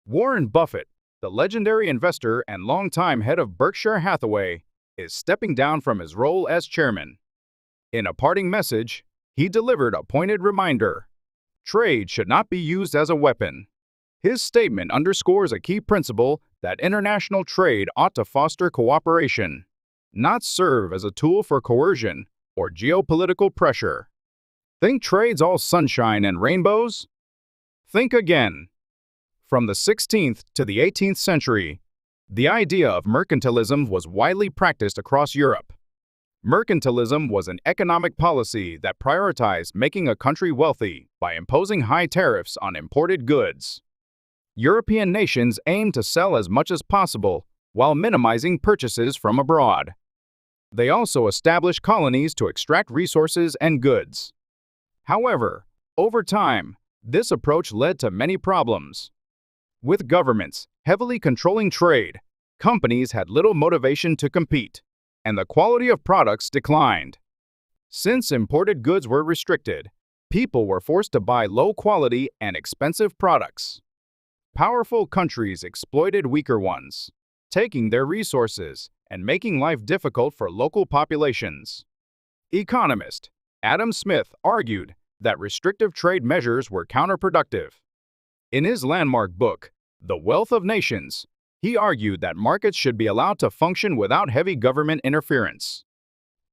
Warren Buffett, the legendary investor and longtime head of Berkshire Hathaway, is stepping down from his role as chairman. In a parting message, he delivered a pointed reminder: trade should not be used as a weapon. His statement underscores a key principle that international trade ought to foster cooperation, not serve as a tool for coercion or geopolitical pressure. Think trade's all sunshine and rainbows? Think again. From the 16th to the 18th century, the idea of mercantilism was widely practiced across Europe. Mercantilism was an economic policy that prioritized making a country wealthy by imposing high tariffs on imported goods. European nations aimed to sell as much as possible while minimizing purchases from abroad. They also established colonies to extract resources and goods. However, over time, this approach led to many problems. With governments heavily controlling trade, companies had little motivation to compete, and the quality of products declined. Since imported goods were restricted, people were forced to buy low-quality and expensive products. Powerful countries exploited weaker ones, taking their resources and making life difficult for local populations. Economist Adam Smith argued that restrictive trade measures were counterproductive. In his landmark book, The Wealth of Nations, he argued that markets should be allowed to function without heavy government interference.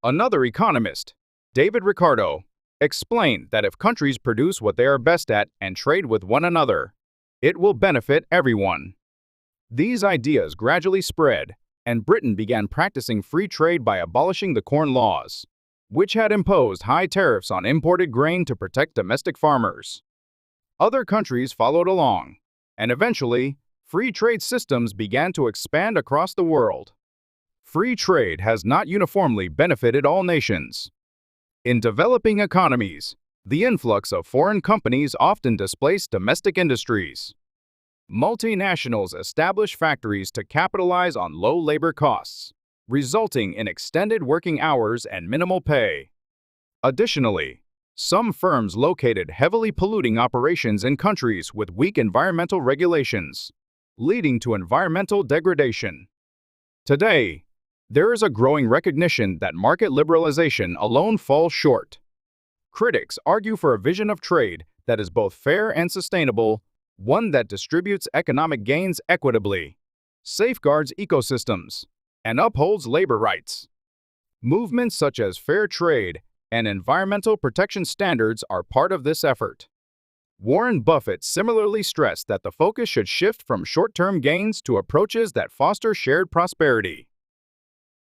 Another economist, David Ricardo, explained that if countries produce what they are best at and trade with one another, it will benefit everyone. These ideas gradually spread, and Britain began practicing free trade by abolishing the Corn Laws, which had imposed high tariffs on imported grain to protect domestic farmers. Other countries followed along, and eventually, free trade systems began to expand across the world. Free trade has not uniformly benefited all nations. In developing economies, the influx of foreign companies often displaced domestic industries. Multinationals establish factories to capitalize on low labor costs, resulting in extended working hours and minimal pay. Additionally, some firms located heavily polluting operations in countries with weak environmental regulations, leading to environmental degradation. Today, there is a growing recognition that market liberalization alone falls short. Critics argue for a vision of trade that is both fair and sustainable, one that distributes economic gains equitably, safeguards ecosystems, and upholds labor rights. Movements such as fair trade and environmental protection standards are part of this effort. Warren Buffett similarly stressed that the focus should shift from short-term gains to approaches that foster shared prosperity.